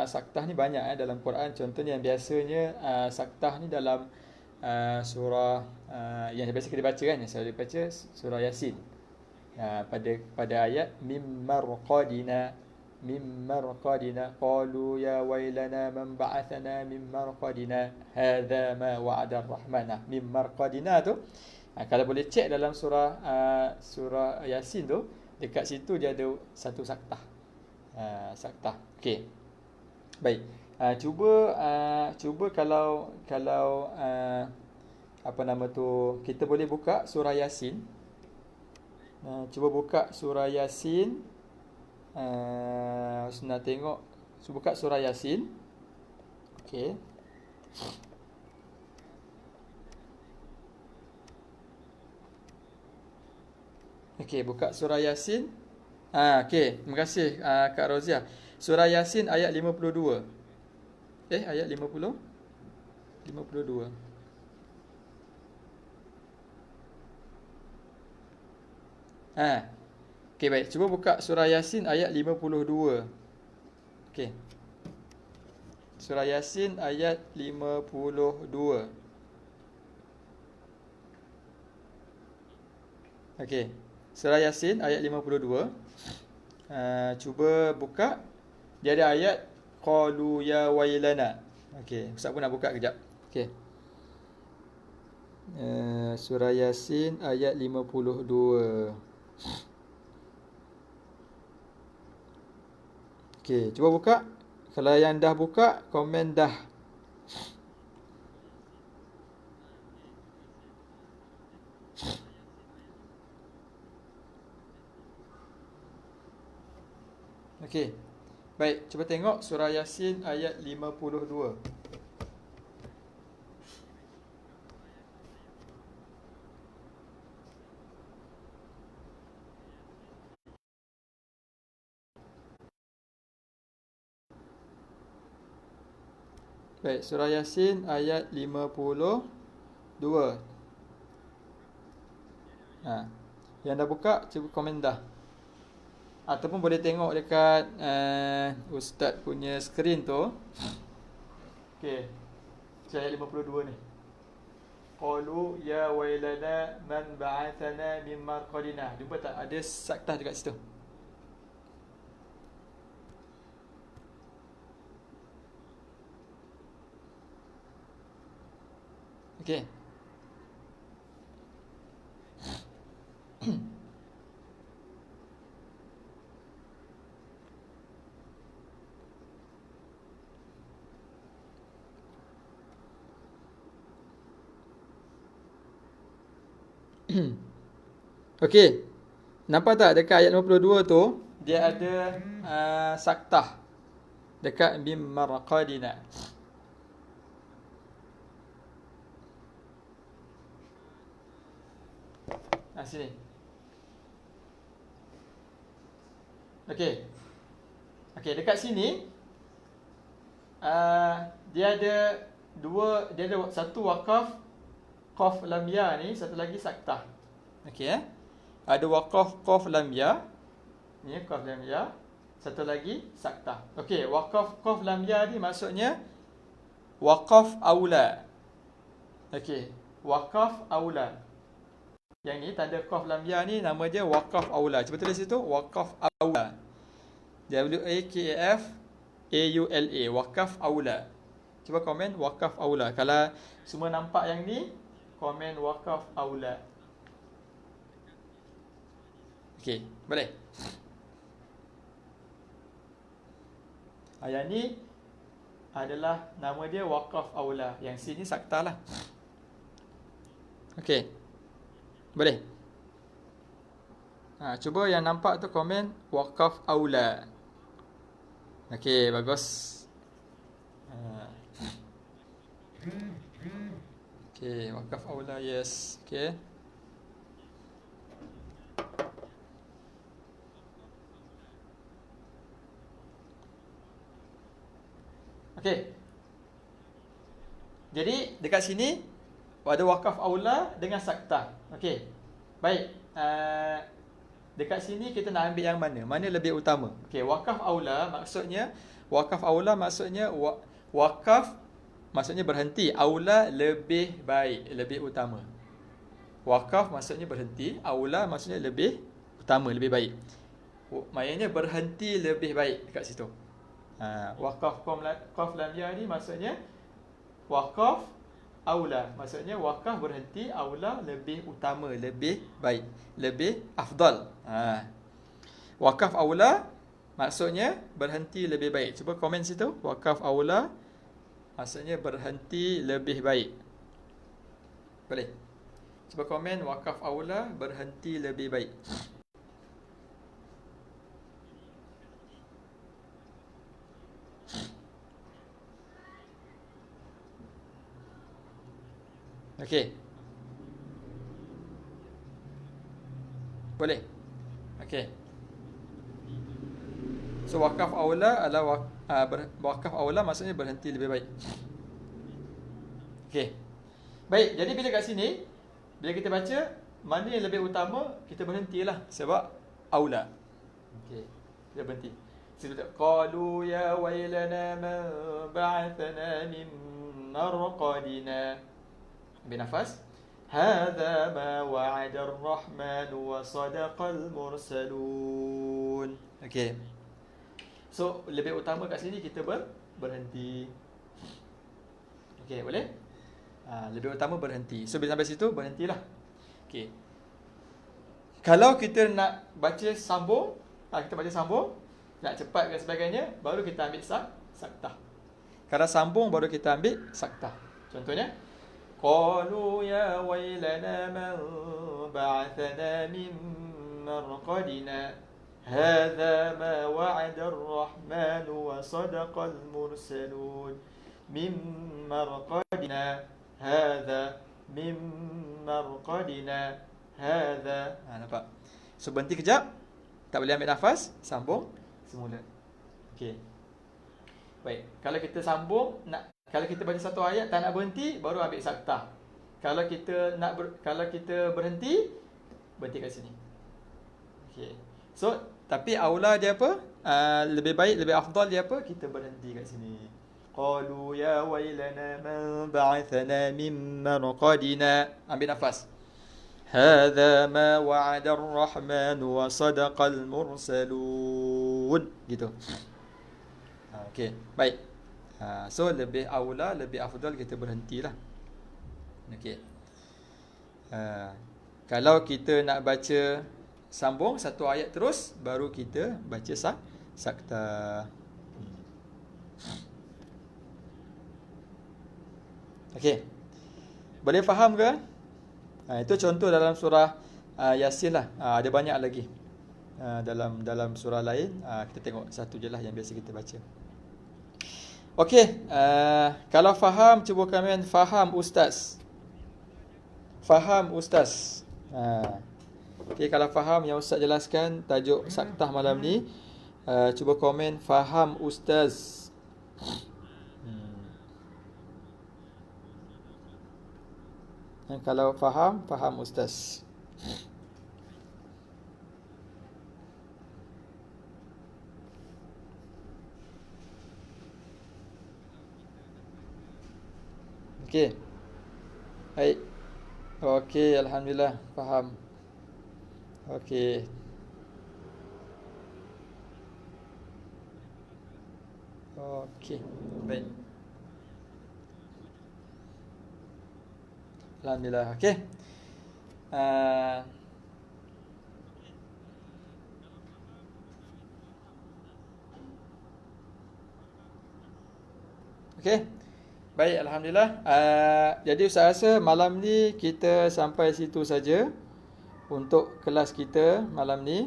saktah ni banyak dalam Quran. Contohnya yang biasanya saktah ni dalam surah yang biasa kita baca kan, yang selalu dibaca surah Yasin. Pada ayat mimmarqadina qalu ya wailana man ba'athana mimmarqadina hadza ma wa'ada ar-rahman. Mimmarqadina tu kalau boleh cek dalam surah Yasin tu, dekat situ dia ada satu saktah. Saktah. Okey. Baik. Cuba kalau apa nama tu, kita boleh buka surah Yasin. Cuba buka surah Yasin. Nak tengok. Cuba buka surah Yasin. Okey. Okey, buka surah Yasin. Okey, terima kasih Kak Rozia. Surah Yasin ayat 52. Ayat 50? 52. Okey, baik. Cuba buka surah Yasin ayat 52. Okey. Surah Yasin ayat 52. Okey. Surah Yasin ayat 52. Cuba buka. Dia ada ayat qalu ya wailana. Okey, Ustaz pun nak buka kejap. Okey. Surah Yasin ayat 52. Okey, cuba buka. Kalau yang dah buka, komen dah. Okey. Baik, cuba tengok surah Yasin ayat 52. Baik, surah Yasin ayat 52. Yang dah buka, cuba komen dah. Ataupun boleh tengok dekat Ustaz punya skrin tu. Okey. Ayat 52 ni. Qalu ya wailana man ba'athana min marqadina. Jumpa tak ada saktah dekat situ? Okey. Okey. Nampak tak dekat ayat 52 tu dia ada saktah dekat mim marqadina. Sini. Okey. Okey, dekat sini dia ada satu wakaf qaf lam ya ni, satu lagi saktah. Okey Ada wakaf qaf lam ya. Ni qaf lam ya, satu lagi saktah. Okey, wakaf qaf lam ya ni maksudnya wakaf aula. Okey, wakaf aula. Yang ni tanda qaf lam ya ni nama dia wakaf aula. Cuba tulis situ wakaf aula. WAKAF AULA, wakaf aula. Cuba komen wakaf aula. Kalau semua nampak yang ni, komen wakaf aula. Okey, boleh. Yang ni adalah nama dia wakaf aula. Yang sini saktah lah. Okey. Boleh. Cuba yang nampak tu komen wakaf aula. Okey, bagus. Okey, wakaf aula, yes. Okey. Okey. Jadi dekat sini ada wakaf aula dengan saktah. Okey. Baik. Dekat sini kita nak ambil yang mana? Mana lebih utama? Okey, wakaf aula maksudnya wakaf maksudnya berhenti, aula lebih baik, lebih utama. Wakaf maksudnya berhenti, aula maksudnya lebih utama, lebih baik. Maksudnya berhenti lebih baik dekat situ. Wakaf qaf lam ya ni maksudnya wakaf aula, maksudnya wakaf berhenti, aula lebih utama, lebih baik, lebih afdal. Wakaf aula maksudnya berhenti lebih baik. Cuba komen situ, wakaf aula maksudnya berhenti lebih baik. Boleh. Cuba komen wakaf aula berhenti lebih baik. Okey. Boleh. Okey. So wakaf aula adalah wakaf aula maksudnya berhenti lebih baik. Okey. Baik, jadi bila kat sini bila kita baca mana yang lebih utama, kita berhentilah sebab aula. Okey. Kita berhenti. Kita qalu ya wailana man ba'athana min marqadina. Ambil nafas. Hadza ma wa'ada ar-rahman wa sadaqal mursalun. Okey. So lebih utama kat sini kita berhenti. Okey, boleh? Lebih utama berhenti. So bila sampai situ berhentilah. Okey. Kalau kita nak baca sambung, kita baca sambung, nak cepat dan sebagainya, baru kita ambil saktah. Kalau sambung baru kita ambil saktah. Contohnya qalu ya wailana man ba'athana min marqadina hadza ma wa'ada ar-rahman wa sadaqal mursalun min marqadina hadza min marqadina hadza. Nampak? So berhenti kejap, tak boleh ambil nafas, sambung semula. Okey. Baik, kalau kita sambung kalau kita baca satu ayat tak nak berhenti, baru ambil saktah. Kalau kita berhenti kat sini. Okey. So Tapi aula dia apa? Lebih baik, lebih afdal dia apa? Kita berhenti kat sini. Qalu ya wailana man ba'athana min marqadina. Ambil nafas. Hadza ma wa'ada ar-rahman wa sadaqal mursalun. Gitu. Okey, baik. So lebih aula, lebih afdal kita berhentilah. Okey. Kalau kita nak baca sambung satu ayat terus, baru kita baca sakta. Okey. Boleh faham ke? Itu contoh dalam surah Yasin lah. Ada banyak lagi. Dalam surah lain, kita tengok satu je lah yang biasa kita baca. Okey, kalau faham, cuba komen faham ustaz. Faham ustaz. Okey, kalau faham yang ustaz jelaskan tajuk saktah malam ni, cuba komen faham ustaz. Kalau faham, faham ustaz. Okey. Baik. Okey, alhamdulillah faham. Okey. Okey. Baik. Alhamdulillah. Okey. Okey. Baik, alhamdulillah. Jadi Ustaz rasa malam ni kita sampai situ saja untuk kelas kita malam ni.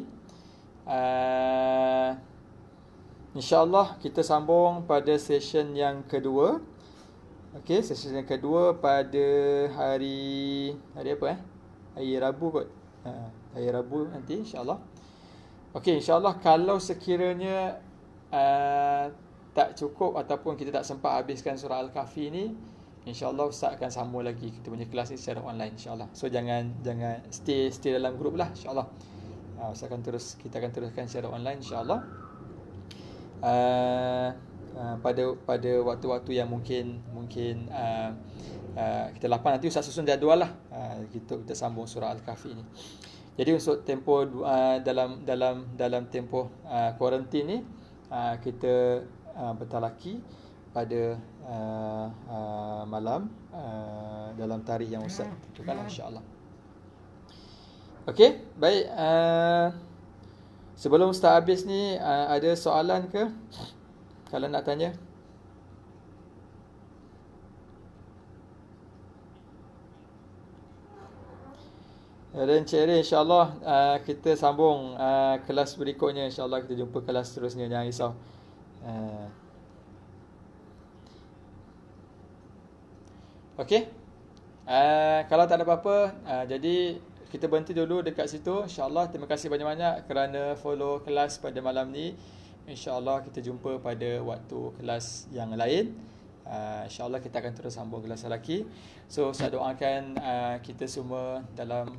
InsyaAllah kita sambung pada session yang kedua. Okey, session yang kedua pada hari apa Hari Rabu kot. Hari Rabu nanti insyaAllah. Okey, insyaAllah kalau sekiranya tak cukup ataupun kita tak sempat habiskan surah Al-Kahfi ni, InsyaAllah Ustaz akan sambung lagi kita punya kelas ni secara online insyaAllah. So jangan stay dalam grup lah insyaAllah. Kita akan teruskan secara online insyaAllah. Pada waktu-waktu yang mungkin kita lapar, nanti Ustaz susun jadual lah. Kita sambung surah Al-Kahfi ni. Jadi untuk tempoh dalam tempoh kuarantin ni, kita bertalaki pada malam dalam tarikh yang Ustaz tentukan insya-Allah. Okey, baik. Sebelum Ustaz habis ni, ada soalan ke? Kalau nak tanya. Dan Encik insya-Allah kita sambung kelas berikutnya, insya-Allah kita jumpa kelas seterusnya, jangan risau. Okey. Kalau tak ada apa-apa, jadi kita berhenti dulu dekat situ insya-Allah. Terima kasih banyak-banyak kerana follow kelas pada malam ni. InsyaAllah kita jumpa pada waktu kelas yang lain. InsyaAllah kita akan terus sambung kelas lagi. So saya doakan kita semua dalam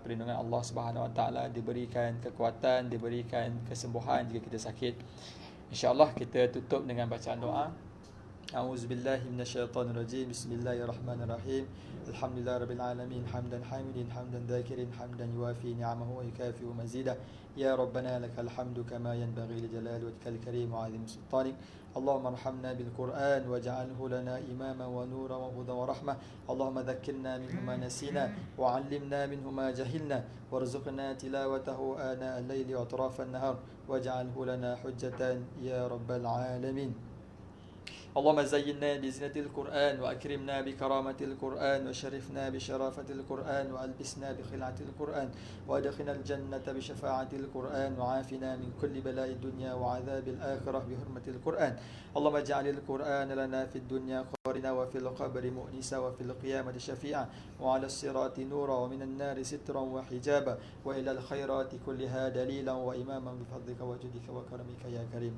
perlindungan Allah Subhanahu Wa Taala, diberikan kekuatan, diberikan kesembuhan jika kita sakit. InsyaAllah kita tutup dengan bacaan doa. A'udzubillahi minasyaitonirrajim. Bismillahirrahmanirrahim. Alhamdulillahirabbil alamin, hamdan hamidin, hamdan dzakirin, hamdan yuwafi ni'amahu wa yukafi'u mazidah. Ya Rabbana lakal hamdu kama yanbaghi li jalali wajhikal karim wa 'azimi sultanik. Allahumma arhamna bil Qur'an waj'alhu lana imaman wa nuran wa hudan wa rahmah. Allahumma dhakkirna minhu ma nasina wa 'allimna minhu ma jahilna warzuqna tilawatahu ana al-laili wa atrafan nahar waj'alhu lana hujjatan ya rabbal alamin. اللهم زينا بزينة القرآن وأكرمنا بكرامة القرآن وشرفنا بشرافة القرآن وألبسنا بخلعة القرآن وأدخلنا الجنة بشفاعة القرآن وعافنا من كل بلاء الدنيا وعذاب الآخرة بحرمة القرآن. اللهم اجعل القرآن لنا في الدنيا قرنا وفي القبر مؤنسا وفي القيامة شفيعا وعلى الصراط نورا ومن النار سترا وحجابا وإلى الخيرات كلها دليلا وإماما بفضلك وجودك وكرمك يا كريم.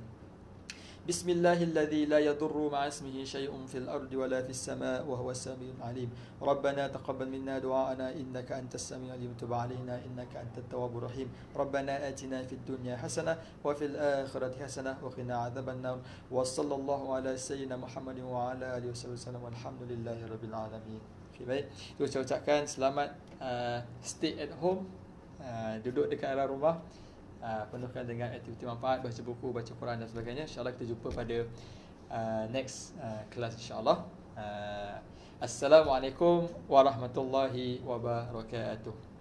Bismillahilladzi la yadurru ma'a ismihi syai'un fil ardi wala fis sama' wa huwas samiul alim. Rabbana taqabbal minna du'aana innaka antas samiul alim, tub 'alaina innaka antat tawwabur rahim. Rabbana atina fid dunya hasanah wa fil akhirati hasanah wa qina adzabannar. Wa sallallahu ala sayyidina Muhammadin wa ala alihi wasallam. Walhamdulillahi rabbil alamin. Okay, baik. Tu saya ucapkan selamat stay at home. Duduk dekat dalam rumah, penuhkan dengan aktiviti manfaat, baca buku, baca Quran dan sebagainya. InsyaAllah kita jumpa pada next kelas insyaAllah. Assalamualaikum warahmatullahi wabarakatuh.